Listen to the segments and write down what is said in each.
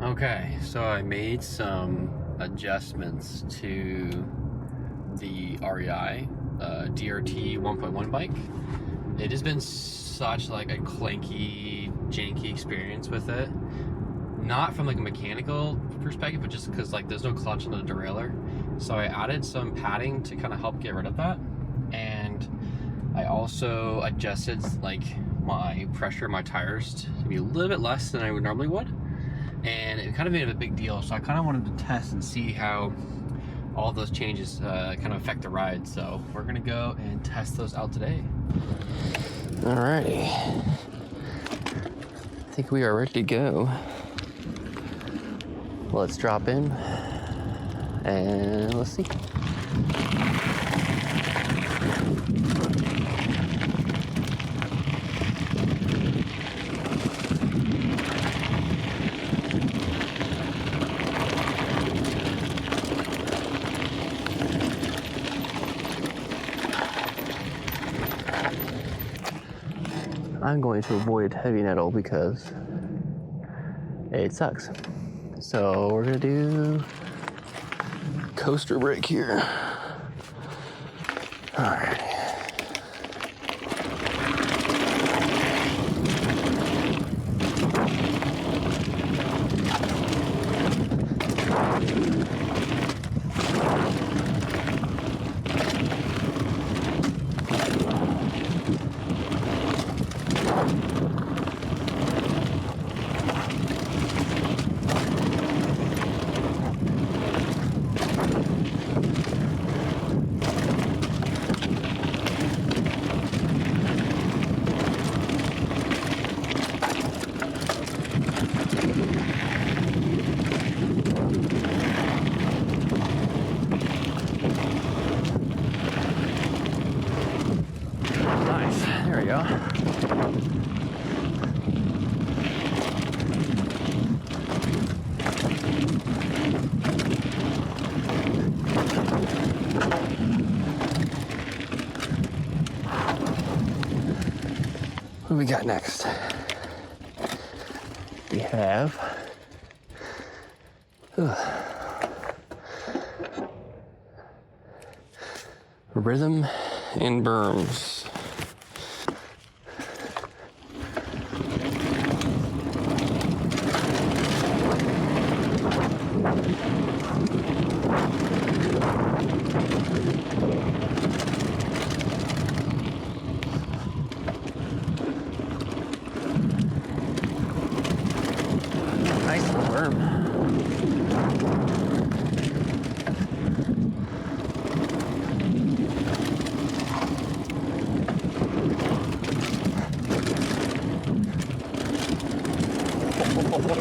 Okay, so I made some adjustments to the REI DRT 1.1 bike. It has been such like a clanky, janky experience with it. Not from like a mechanical perspective, but just because like there's no clutch on the derailleur. So I added some padding to kind of help get rid of that. And I also adjusted like my pressure in my tires to be a little bit less than I would normally would. And it kind of made it a big deal. So I kind of wanted to test and see how all those changes kind of affect the ride. So we're gonna go and test those out today. Alrighty. I think we are ready to go. Let's drop in and let's see. I'm going to avoid heavy nettle because it sucks. So we're gonna do coaster brake here. All right. There we go. What do we got next? We have rhythm and berms. Nice little berm.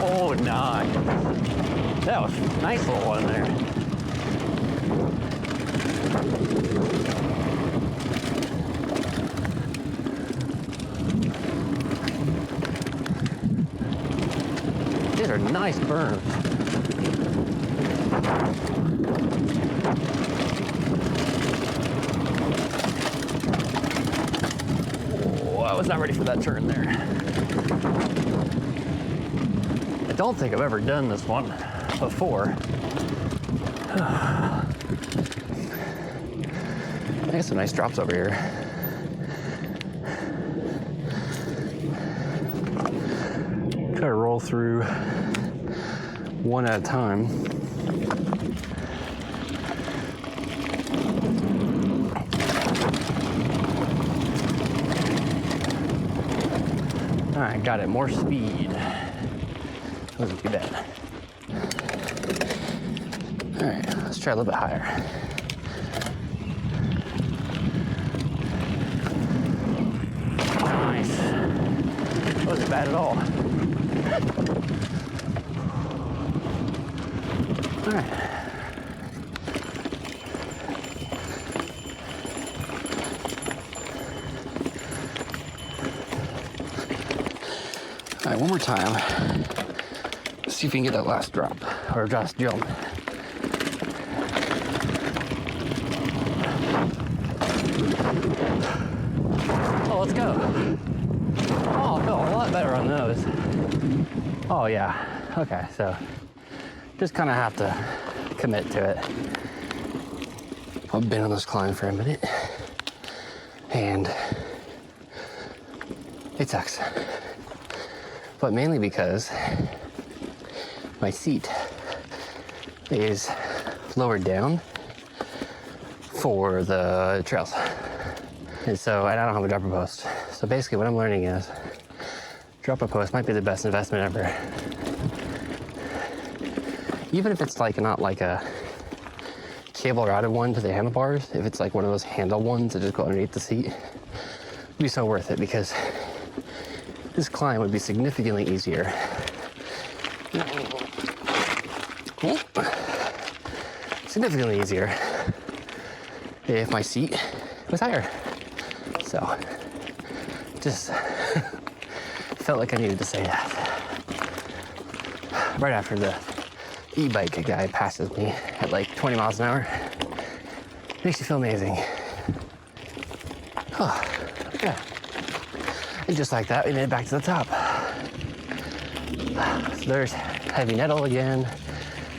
Oh, nice. That was a nice little one there. These are nice berms. Oh, I was not ready for that turn there. I don't think I've ever done this one before. I got some nice drops over here. Try to roll through one at a time. All right, got it, more speed. Wasn't too bad. All right, let's try a little bit higher. Nice. Wasn't bad at all. All right. All right, one more time. See if we can get that last drop or just jump. Oh, let's go. Oh, I felt a lot better on those. Oh yeah. Okay, so just kind of have to commit to it. I've been on this climb for a minute, and it sucks. But mainly because my seat is lowered down for the trails. And so I don't have a dropper post. So basically what I'm learning is dropper post might be the best investment ever. Even if it's like not like a cable routed one to the handlebars, if it's like one of those handle ones that just go underneath the seat, it'd be so worth it because this climb would be significantly easier. Significantly easier if my seat was higher. So, just felt like I needed to say that. Right after the e-bike guy passes me at like 20 miles an hour. Makes you feel amazing. Oh, yeah. And just like that, we made it back to the top. So there's Heavy Nettle again,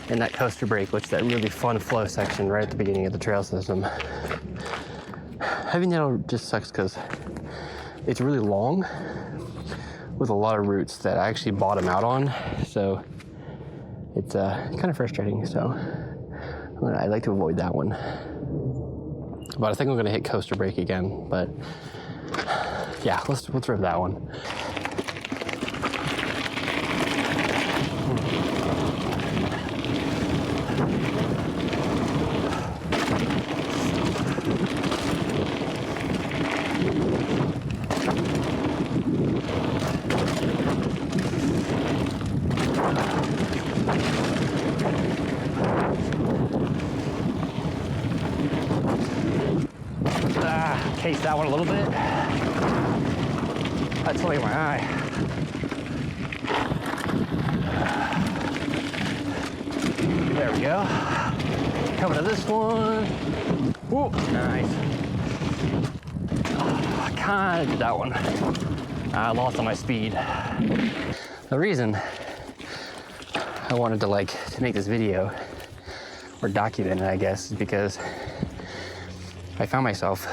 and that coaster break, which is that really fun flow section right at the beginning of the trail system. Heavy Nettle just sucks because it's really long with a lot of routes that I actually bottom out on, so it's kind of frustrating. So I like to avoid that one. But I think I'm gonna hit coaster break again. But yeah, let's rip that one. Case that one a little bit. That's only my eye. There we go. Coming to this one. Ooh, nice. Oh, I kind of did that one. I lost on my speed. The reason I wanted to make this video or document it, I guess, is because I found myself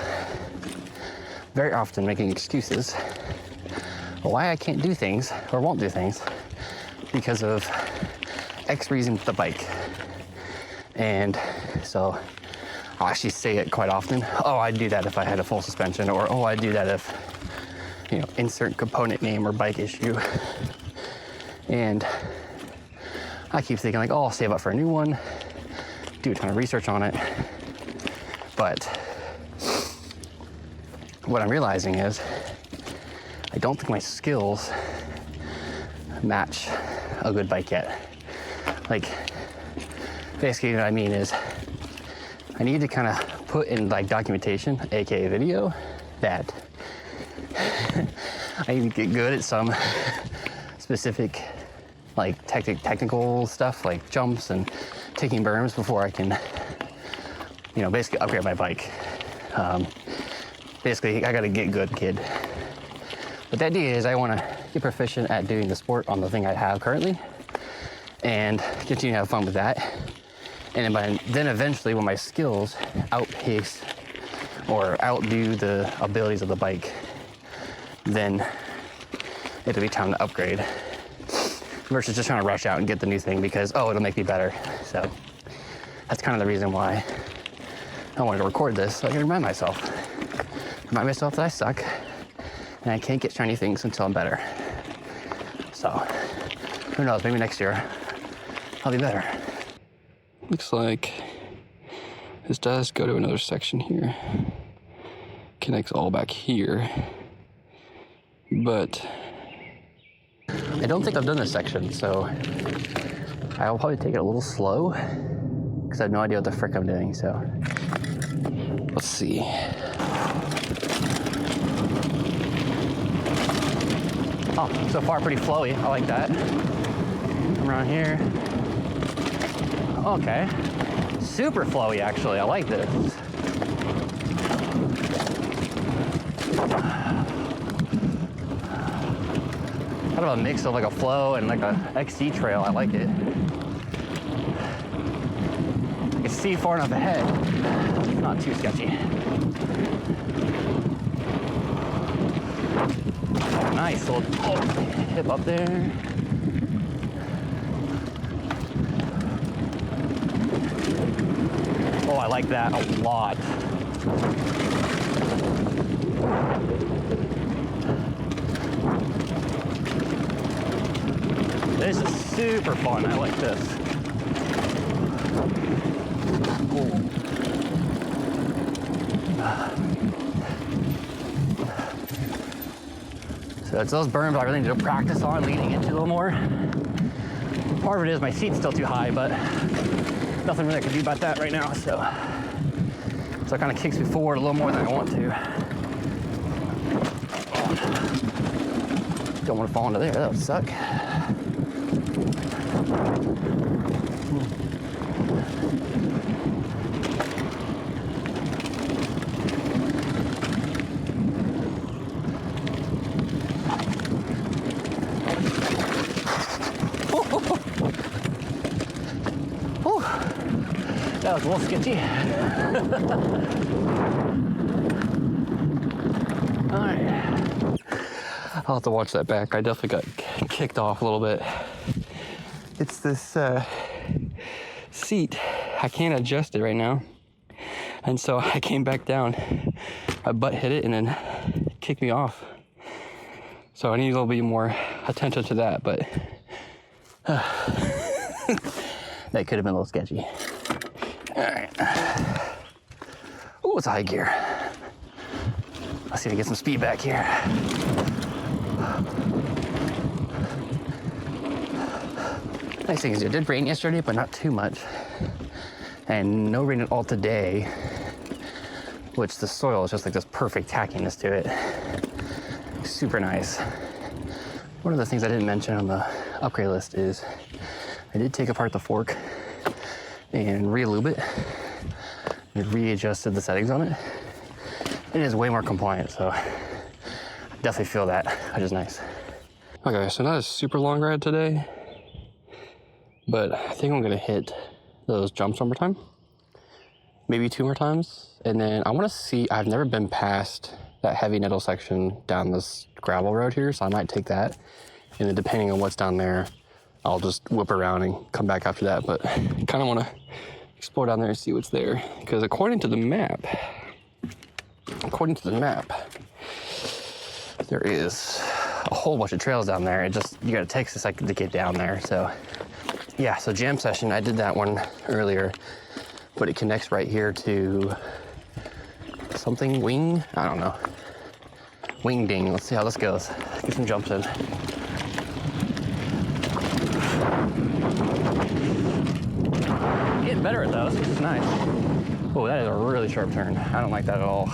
very often making excuses why I can't do things or won't do things because of X reason with the bike. And so I'll actually say it quite often. Oh, I'd do that if I had a full suspension, or oh, I'd do that if, insert component name or bike issue. And I keep thinking like, oh, I'll save up for a new one, do a ton of research on it. But what I'm realizing is I don't think my skills match a good bike yet. Like, basically what I mean is I need to kind of put in like documentation, aka video, that I need to get good at some specific like technical stuff like jumps and taking berms before I can, basically upgrade my bike. Basically, I gotta get good, kid. But the idea is I wanna get proficient at doing the sport on the thing I have currently and continue to have fun with that. And then eventually when my skills outpace or outdo the abilities of the bike, then it'll be time to upgrade versus just trying to rush out and get the new thing because, oh, it'll make me better. So that's kind of the reason why I wanted to record this, so I can remind myself that I suck and I can't get shiny things until I'm better. So who knows, maybe next year I'll be better. Looks like this does go to another section here. Connects all back here. But I don't think I've done this section, so I'll probably take it a little slow because I have no idea what the frick I'm doing, so let's see. Oh, so far pretty flowy. I like that. Come around here. Okay. Super flowy, actually. I like this. kind of a mix of like a flow and like a XC trail. I like it. I can see far enough ahead. It's not too sketchy. Nice little hip up there. Oh, I like that a lot. This is super fun. I like this. Cool. So it's those berms I really need to practice on leaning into a little more. Part of it is my seat's still too high, but nothing really I can do about that right now. So it kind of kicks me forward a little more than I want to. Don't want to fall into there. That would suck. That was a little sketchy. All right. I'll have to watch that back. I definitely got kicked off a little bit. It's this seat. I can't adjust it right now. And so I came back down. My butt hit it and then kicked me off. So I need a little bit more attention to that, but that could have been a little sketchy. All right. Ooh, it's a high gear. Let's see if I get some speed back here. Nice thing is it did rain yesterday, but not too much. And no rain at all today, which the soil is just like this perfect tackiness to it. Super nice. One of the things I didn't mention on the upgrade list is I did take apart the fork and re-lube it. And readjusted the settings on it. It is way more compliant, so I definitely feel that, which is nice. Okay, so not a super long ride today, but I think I'm gonna hit those jumps one more time. Maybe 2 more times. And then I wanna see, I've never been past that heavy nettle section down this gravel road here, so I might take that. And then depending on what's down there, I'll just whip around and come back after that. But kind of want to explore down there and see what's there. Because according to the map, there is a whole bunch of trails down there. It just, you gotta take a second to get down there. So yeah, so jam session, I did that one earlier, but it connects right here to something wing, I don't know. Wing ding, let's see how this goes. Get some jumps in. Getting better at those, which is nice. Oh, that is a really sharp turn. I don't like that at all.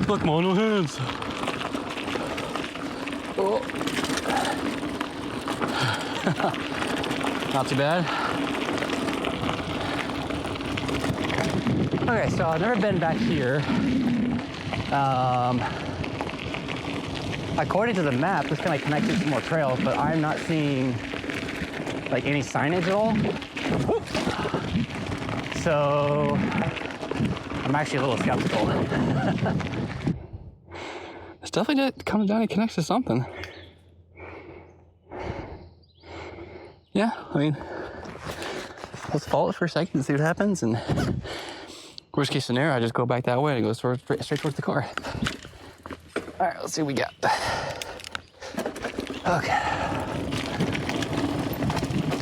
Look, man, no hands. Oh. Not too bad. Okay, so I've never been back here. According to the map, this kind of connects to some more trails, but I'm not seeing like any signage at all. So I'm actually a little skeptical. It's definitely comes down and connects to something. Yeah, I mean, let's follow it for a second and see what happens. And worst case scenario, I just go back that way and go straight towards the car. All right, let's see what we got. Okay.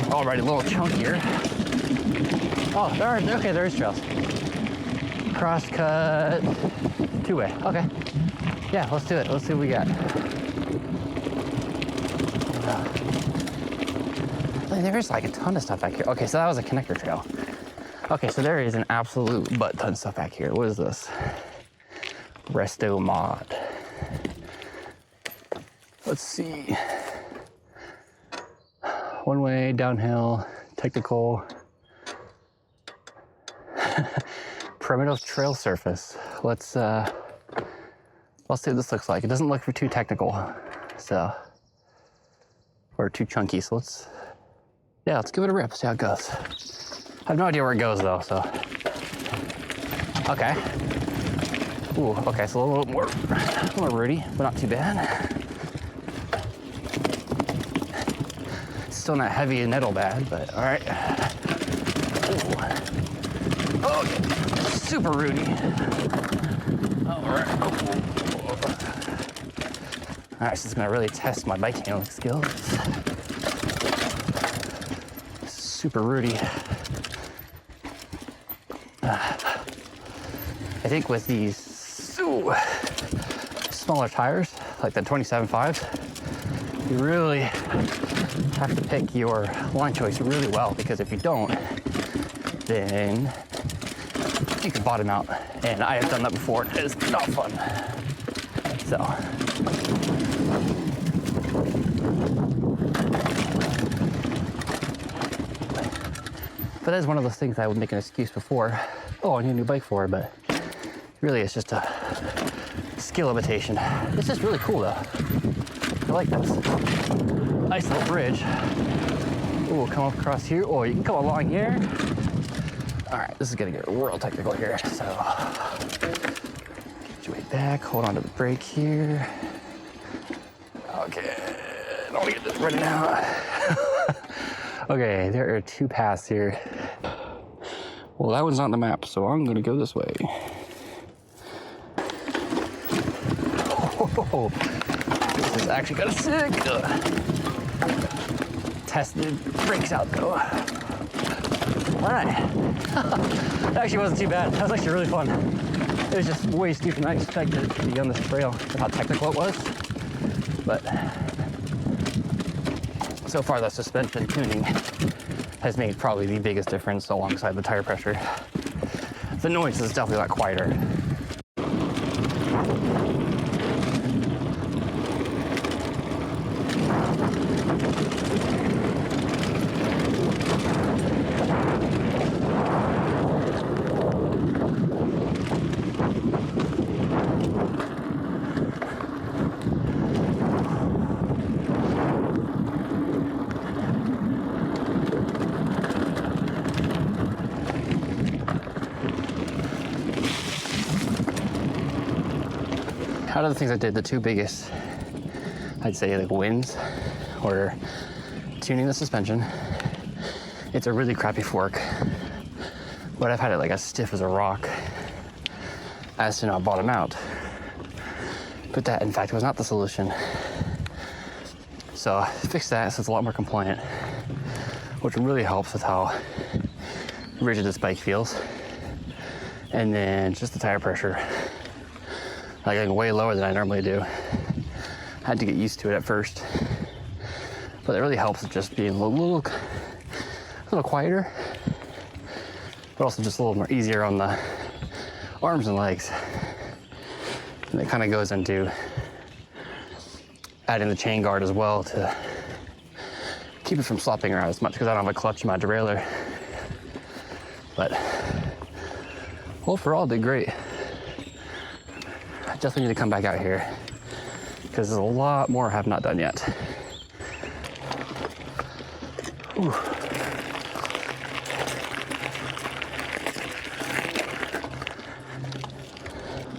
Alrighty, a little chunkier. Oh, there is trails. Crosscut, 2-way, okay. Yeah, let's do it. Let's see what we got. There's like a ton of stuff back here. Okay, so that was a connector trail. Okay, so there is an absolute butt ton of stuff back here. What is this? Resto mod. Let's see. 1-way, downhill, technical. Primitive trail surface. Let's let's see what this looks like. It doesn't look too technical, so, or too chunky. So let's give it a rip, see how it goes. I have no idea where it goes though, so. Okay. Ooh, okay, so a little more rooty, but not too bad. Still not heavy and nettle bad, but all right. Ooh. Oh, super rooty. All right. All right, so it's gonna really test my bike handling skills. Super rooty. I think with these smaller tires, like the 27.5s, you really have to pick your line choice really well, because if you don't, then you can bottom out. And I have done that before. It is not fun. So. But that is one of those things I would make an excuse before. Oh, I need a new bike for, but really it's just a skill limitation. It's just really cool though. I like this. Nice little bridge. Ooh, come up across here. Oh, you can come along here. All right, this is gonna get real technical here. So, get your way back, hold on to the brake here. Okay, I don't wanna get this running out. Okay, there are two paths here. Well, that one's not on the map, so I'm gonna go this way. Oh, this is actually kind of sick. Tested brakes out though. All right. That actually wasn't too bad. That was actually really fun. It was just way steeper than I expected to be on this trail, how technical it was. But so far, the suspension tuning has made probably the biggest difference alongside the tire pressure. The noise is definitely a lot quieter. Out of the things I did, the two biggest, I'd say, like wins, or tuning the suspension. It's a really crappy fork, but I've had it like as stiff as a rock as to not bottom out. But that, in fact, was not the solution. So I fixed that, so it's a lot more compliant, which really helps with how rigid this bike feels. And then just the tire pressure. Like going way lower than I normally do. I had to get used to it at first. But it really helps with just being a little quieter, but also just a little more easier on the arms and legs. And it kind of goes into adding the chain guard as well to keep it from slopping around as much, because I don't have a clutch in my derailleur. But overall, did great. I definitely need to come back out here because there's a lot more I have not done yet. Ooh.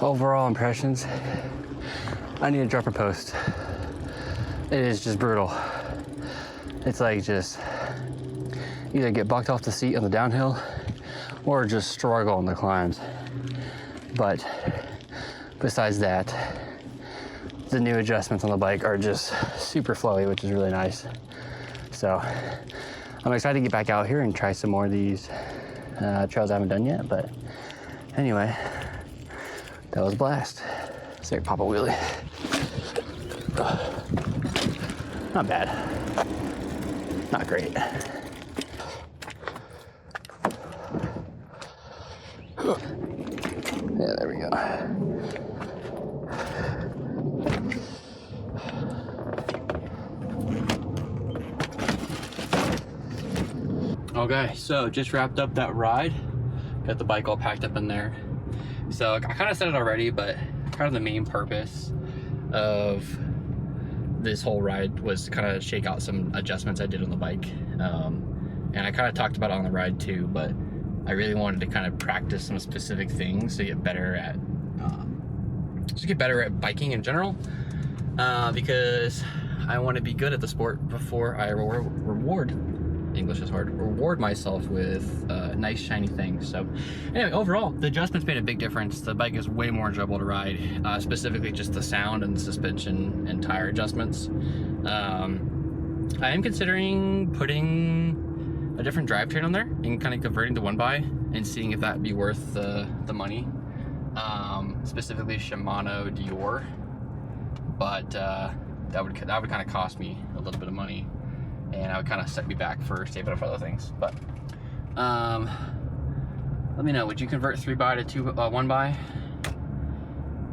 Overall impressions, I need a dropper post. It is just brutal. It's like just either get bucked off the seat on the downhill or just struggle on the climbs. But besides that, the new adjustments on the bike are just super flowy, which is really nice. So I'm excited to get back out here and try some more of these trails I haven't done yet. But anyway, that was a blast. So here, pop a wheelie. Not bad. Not great. Yeah, there we go. Okay, so just wrapped up that ride. Got the bike all packed up in there. So I kind of said it already, but kind of the main purpose of this whole ride was to kind of shake out some adjustments I did on the bike. And I kind of talked about it on the ride too, but I really wanted to kind of practice some specific things to get better at, biking in general, because I want to be good at the sport before I reward myself with nice shiny things. So anyway, overall the adjustments made a big difference. The bike is way more enjoyable to ride, specifically just the sound and the suspension and tire adjustments. I am considering putting a different drivetrain on there and kind of converting to 1x and seeing if that'd be worth the money, specifically Shimano Dior, but that would kind of cost me a little bit of money, and I would kind of set me back for saving up for other things. But let me know, would you convert 3x to 1x?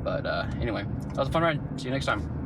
But anyway, that was a fun ride. See you next time.